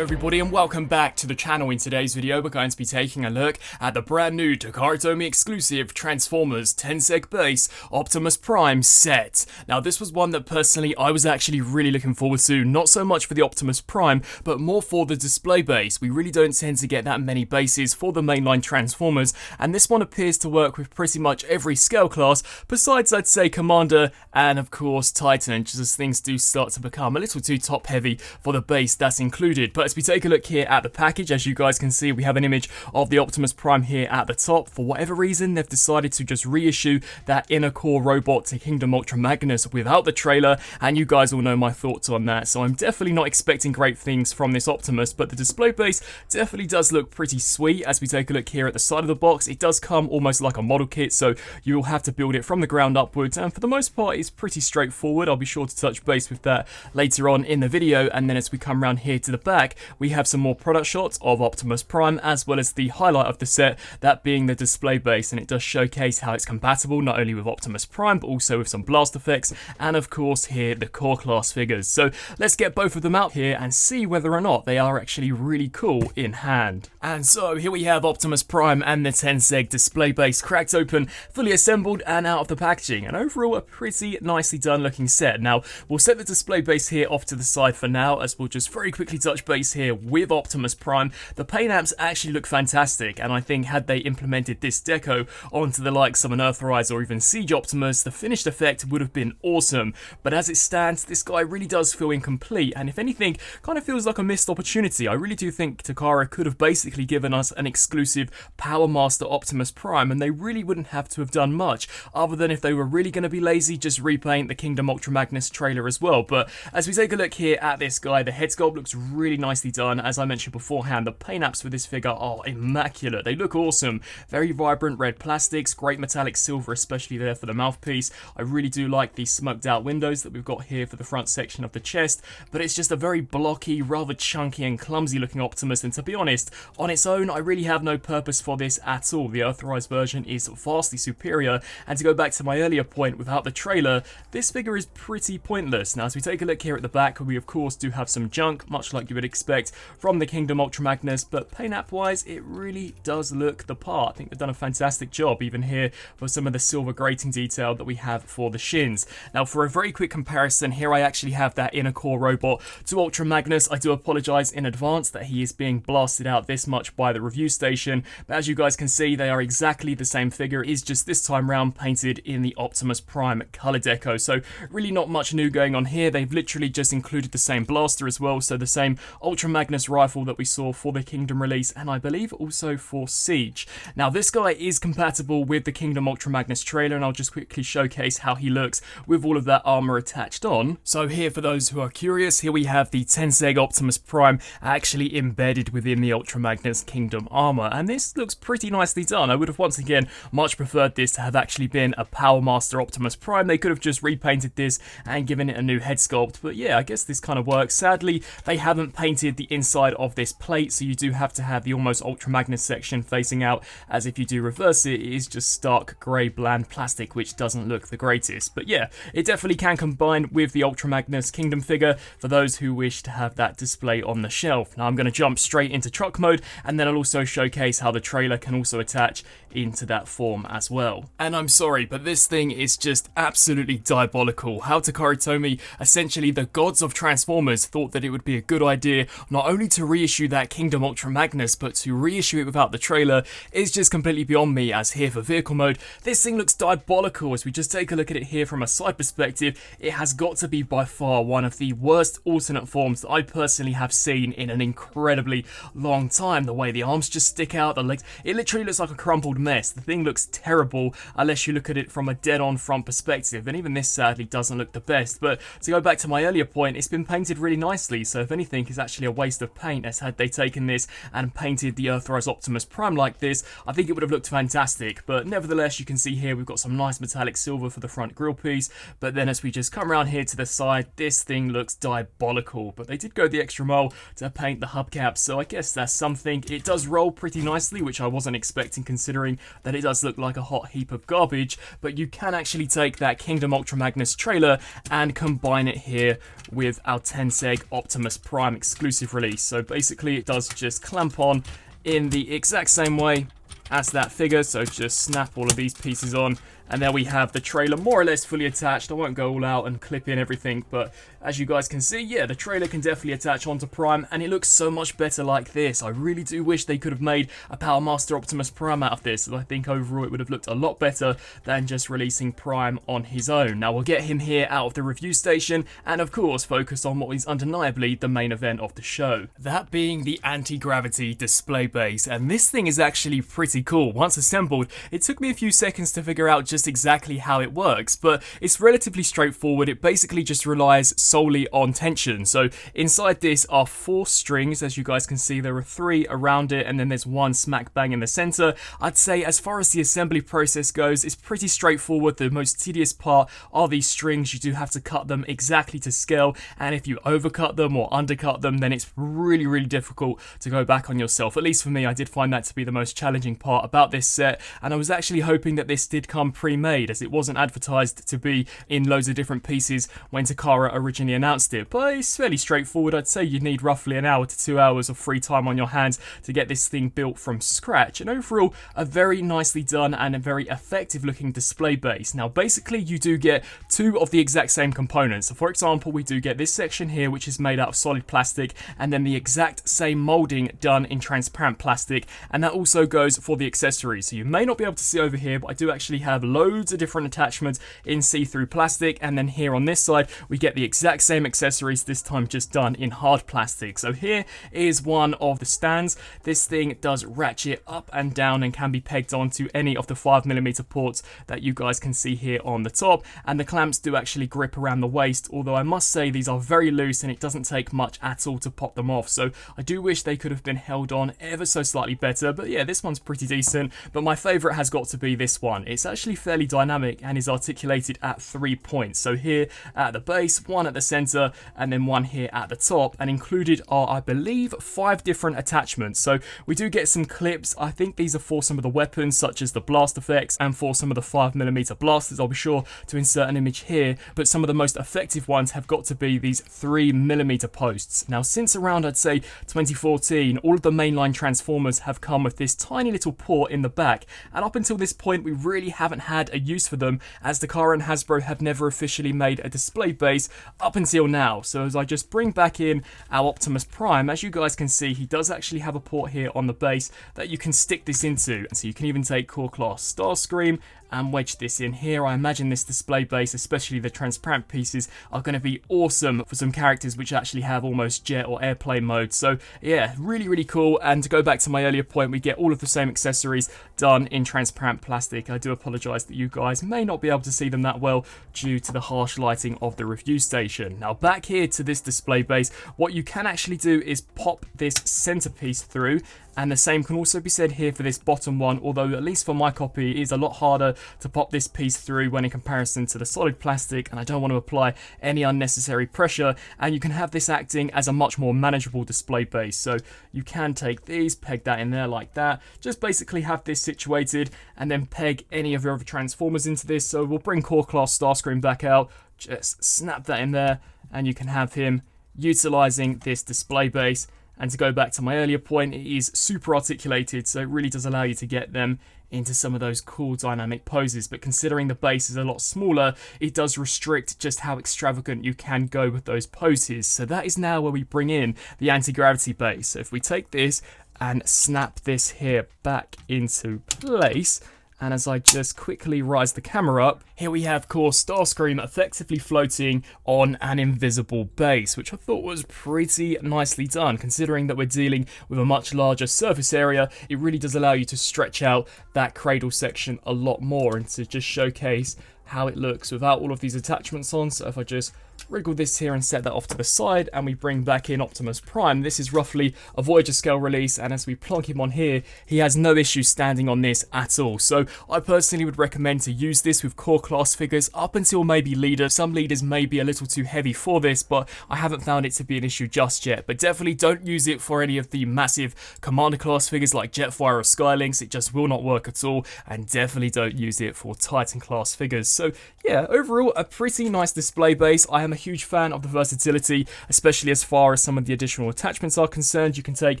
Hello everybody and welcome back to the channel. In today's video we're going to be taking a look at the brand new Takara exclusive Transformers Tenseg Base Optimus Prime set. Now this was one that personally I was actually really looking forward to, not so much for the Optimus Prime but more for the display base. We really don't tend to get that many bases for the mainline Transformers, and this one appears to work with pretty much every scale class besides I'd say Commander and of course Titan, just as things do start to become a little too top heavy for the base that's included. But as we take a look here at the package, as you guys can see, we have an image of the Optimus Prime here at the top. For whatever reason, they've decided to just reissue that inner core robot to Kingdom Ultra Magnus without the trailer, and you guys all know my thoughts on that, so I'm definitely not expecting great things from this Optimus, but the display base definitely does look pretty sweet. As we take a look here at the side of the box, it does come almost like a model kit, so you will have to build it from the ground upwards, and for the most part, it's pretty straightforward. I'll be sure to touch base with that later on in the video. And then as we come around here to the back, we have some more product shots of Optimus Prime, as well as the highlight of the set, that being the display base, and it does showcase how it's compatible not only with Optimus Prime but also with some blast effects, and of course here the core class figures. So let's get both of them out here and see whether or not they are actually really cool in hand. And so here we have Optimus Prime and the Tenseg display base cracked open, fully assembled and out of the packaging, and overall a pretty nicely done looking set. Now we'll set the display base here off to the side for now, as we'll just very quickly touch base here with Optimus Prime. The paint apps actually look fantastic, and I think had they implemented this deco onto the likes of an Earthrise or even Siege Optimus, the finished effect would have been awesome. But as it stands, this guy really does feel incomplete, and if anything, kind of feels like a missed opportunity. I really do think Takara could have basically given us an exclusive Power Master Optimus Prime, and they really wouldn't have to have done much, other than if they were really going to be lazy, just repaint the Kingdom Ultra Magnus trailer as well. But as we take a look here at this guy, the head sculpt looks really nicely done. As I mentioned beforehand, the paint apps for this figure are immaculate. They look awesome. Very vibrant red plastics, great metallic silver, especially there for the mouthpiece. I really do like these smoked out windows that we've got here for the front section of the chest, but it's just a very blocky, rather chunky and clumsy looking Optimus, and to be honest, on its own, I really have no purpose for this at all. The Earthrise version is vastly superior, and to go back to my earlier point, without the trailer, this figure is pretty pointless. Now as we take a look here at the back, we of course do have some junk, much like you would expect from the Kingdom Ultra Magnus, but paint app wise it really does look the part. I think they've done a fantastic job even here for some of the silver grating detail that we have for the shins. Now for a very quick comparison, here I actually have that inner core robot to Ultra Magnus. I do apologise in advance that he is being blasted out this much by the review station, but as you guys can see, they are exactly the same figure. It is just this time round painted in the Optimus Prime colour deco, so really not much new going on here. They've literally just included the same blaster as well, so the same Ultra Magnus rifle that we saw for the Kingdom release, and I believe also for Siege. Now this guy is compatible with the Kingdom Ultra Magnus trailer, and I'll just quickly showcase how he looks with all of that armor attached on. So here, for those who are curious, here we have the Tenseg Optimus Prime actually embedded within the Ultra Magnus Kingdom armor, and this looks pretty nicely done. I would have once again much preferred this to have actually been a Power Master Optimus Prime. They could have just repainted this and given it a new head sculpt, but yeah, I guess this kind of works. Sadly, they haven't painted the inside of this plate, so you do have to have the almost Ultra Magnus section facing out, as if you do reverse it, it is just stark grey bland plastic, which doesn't look the greatest. But yeah, it definitely can combine with the Ultra Magnus Kingdom figure for those who wish to have that display on the shelf. Now I'm going to jump straight into truck mode, and then I'll also showcase how the trailer can also attach into that form as well. And I'm sorry, but this thing is just absolutely diabolical. How Takara, essentially the gods of Transformers, thought that it would be a good idea not only to reissue that Kingdom Ultra Magnus, but to reissue it without the trailer is just completely beyond me. As here for vehicle mode, this thing looks diabolical. As we just take a look at it here from a side perspective, it has got to be by far one of the worst alternate forms that I personally have seen in an incredibly long time. The way the arms just stick out, the legs, it literally looks like a crumpled mess. The thing looks terrible unless you look at it from a dead-on front perspective, and even this sadly doesn't look the best. But to go back to my earlier point, it's been painted really nicely, so if anything, it's actually a waste of paint, as had they taken this and painted the Earthrise Optimus Prime like this, I think it would have looked fantastic. But nevertheless, you can see here we've got some nice metallic silver for the front grille piece, but then as we just come around here to the side, this thing looks diabolical. But they did go the extra mile to paint the hubcaps, so I guess that's something. It does roll pretty nicely, which I wasn't expecting considering that it does look like a hot heap of garbage, but you can actually take that Kingdom Ultra Magnus trailer and combine it here with our Tenseg Optimus Prime exclusive exclusive release. So basically it does just clamp on in the exact same way as that figure, so just snap all of these pieces on, and there we have the trailer more or less fully attached. I won't go all out and clip in everything, but as you guys can see, yeah, the trailer can definitely attach onto Prime, and it looks so much better like this. I really do wish they could have made a Power Master Optimus Prime out of this, and I think overall it would have looked a lot better than just releasing Prime on his own. Now we'll get him here out of the review station, and of course focus on what is undeniably the main event of the show. That being the anti-gravity display base, and this thing is actually pretty cool. Once assembled, it took me a few seconds to figure out just exactly how it works, but it's relatively straightforward. It basically just relies solely on tension. So inside this are 4 strings, as you guys can see. There are 3 around it, and then there's 1 smack bang in the center. I'd say as far as the assembly process goes, it's pretty straightforward. The most tedious part are these strings. You do have to cut them exactly to scale, and if you overcut them or undercut them, then it's really difficult to go back on yourself. At least for me, I did find that to be the most challenging part about this set, and I was actually hoping that this did come pre-made, as it wasn't advertised to be in loads of different pieces when Takara originally announced it. But it's fairly straightforward. I'd say you need roughly an hour to 2 hours of free time on your hands to get this thing built from scratch, and overall a very nicely done and a very effective looking display base. Now basically you do get 2 of the exact same components. So for example, we do get this section here, which is made out of solid plastic, and then the exact same molding done in transparent plastic, and that also goes for the accessories. So you may not be able to see over here, but I do actually have loads of different attachments in see-through plastic, and then here on this side we get the exact same accessories, this time just done in hard plastic. So here is one of the stands. This thing does ratchet up and down and can be pegged onto any of the 5mm ports that you guys can see here on the top, and the clamps do actually grip around the waist, although I must say these are very loose and it doesn't take much at all to pop them off. So I do wish they could have been held on ever so slightly better, but yeah, this one's pretty decent. But my favourite has got to be this one. It's actually fairly dynamic and is articulated at 3 points. So here at the base, 1 at the centre, and then 1 here at the top, and included are, I believe, 5 different attachments. So we do get some clips. I think these are for some of the weapons, such as the blast effects, and for some of the 5mm blasters. I'll be sure to insert an image here, but some of the most effective ones have got to be these 3mm posts. Now since around, I'd say 2014, all of the mainline Transformers have come with this tiny little port in the back, and up until this point we really haven't had a use for them, as Takara and Hasbro have never officially made a display base up until now. So as I just bring back in our Optimus Prime, as you guys can see, he does actually have a port here on the base that you can stick this into, so you can even take Core Class Starscream and wedge this in here. I imagine this display base, especially the transparent pieces, are going to be awesome for some characters which actually have almost jet or airplane mode. So yeah, really cool. And to go back to my earlier point, we get all of the same accessories done in transparent plastic. I do apologise that you guys may not be able to see them that well due to the harsh lighting of the review station. Now back here to this display base, what you can actually do is pop this centerpiece through, and the same can also be said here for this bottom one, although at least for my copy it is a lot harder to pop this piece through when in comparison to the solid plastic, and I don't want to apply any unnecessary pressure, and you can have this acting as a much more manageable display base. So you can take these, peg that in there like that, just basically have this situated, and then peg any of your other Transformers into this. So we'll bring Core Class Starscream back out, just snap that in there, and you can have him utilizing this display base. And to go back to my earlier point, it is super articulated, so it really does allow you to get them into some of those cool dynamic poses. But considering the base is a lot smaller, it does restrict just how extravagant you can go with those poses. So that is now where we bring in the anti-gravity base. So if we take this and snap this here back into place, and as I just quickly rise the camera up, here we have, of course, Starscream effectively floating on an invisible base, which I thought was pretty nicely done. Considering that we're dealing with a much larger surface area, it really does allow you to stretch out that cradle section a lot more and to just showcase how it looks without all of these attachments on. So if I just wriggle this here and set that off to the side, and we bring back in Optimus Prime, this is roughly a Voyager scale release, and as we plonk him on here, he has no issue standing on this at all. So I personally would recommend to use this with core class figures up until maybe Leader. Some Leaders may be a little too heavy for this, but I haven't found it to be an issue just yet. But definitely don't use it for any of the massive Commander class figures like Jetfire or Skylynx. It just will not work at all, and definitely don't use it for Titan class figures. So yeah, overall a pretty nice display base. I am a huge fan of the versatility, especially as far as some of the additional attachments are concerned. You can take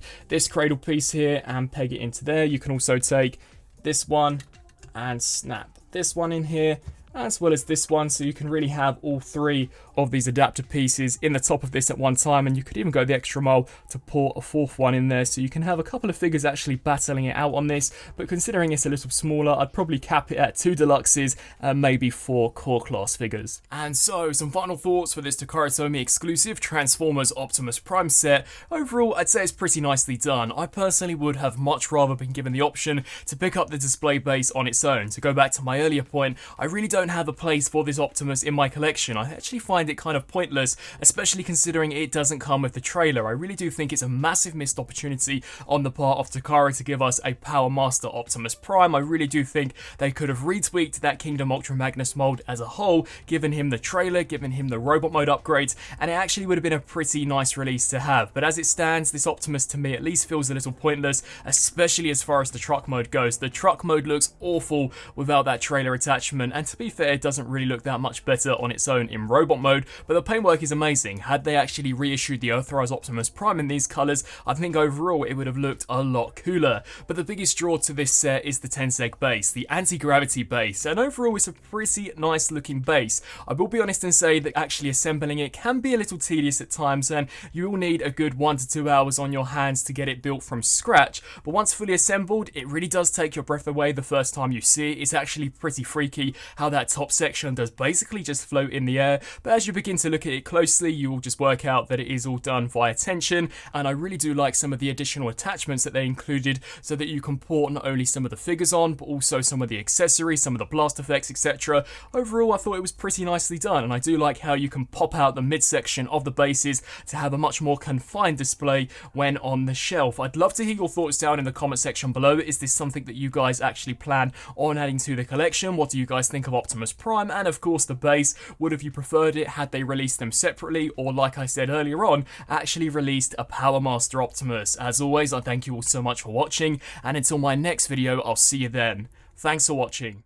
this cradle piece here and peg it into there. You can also take this one and snap this one in here, as well as this one, so you can really have all three of these adapter pieces in the top of this at one time, and you could even go the extra mile to port a fourth one in there, so you can have a couple of figures actually battling it out on this. But considering it's a little smaller, I'd probably cap it at 2 deluxes and maybe 4 core class figures. And so, some final thoughts for this Takara exclusive Transformers Optimus Prime set. Overall, I'd say it's pretty nicely done. I personally would have much rather been given the option to pick up the display base on its own. To go back to my earlier point, I really don't have a place for this Optimus in my collection. I actually find it kind of pointless, especially considering it doesn't come with the trailer. I really do think it's a massive missed opportunity on the part of Takara to give us a Power Master Optimus Prime. I really do think they could have retweaked that Kingdom Ultra Magnus mold as a whole, given him the trailer, given him the robot mode upgrades, and it actually would have been a pretty nice release to have. But as it stands, this Optimus to me at least feels a little pointless, especially as far as the truck mode goes. The truck mode looks awful without that trailer attachment, and to be fair, it doesn't really look that much better on its own in robot mode, but the paintwork is amazing. Had they actually reissued the Earthrise Optimus Prime in these colours, I think overall it would have looked a lot cooler. But the biggest draw to this set is the Tenseg base, the Anti-Gravity Base, and overall it's a pretty nice looking base. I will be honest and say that actually assembling it can be a little tedious at times, and you will need a good 1 to 2 hours on your hands to get it built from scratch, but once fully assembled, it really does take your breath away the first time you see it. It's actually pretty freaky how that top section does basically just float in the air, but as you begin to look at it closely, you will just work out that it is all done via tension. And I really do like some of the additional attachments that they included, so that you can port not only some of the figures on, but also some of the accessories, some of the blast effects, etc. Overall, I thought it was pretty nicely done, and I do like how you can pop out the midsection of the bases to have a much more confined display when on the shelf. I'd love to hear your thoughts down in the comment section below. Is this something that you guys actually plan on adding to the collection? What do you guys think of Optimus Prime, and of course the base? Would have you preferred it had they released them separately, or like I said earlier on, actually released a Power Master Optimus? As always, I thank you all so much for watching, and until my next video, I'll see you then. Thanks for watching.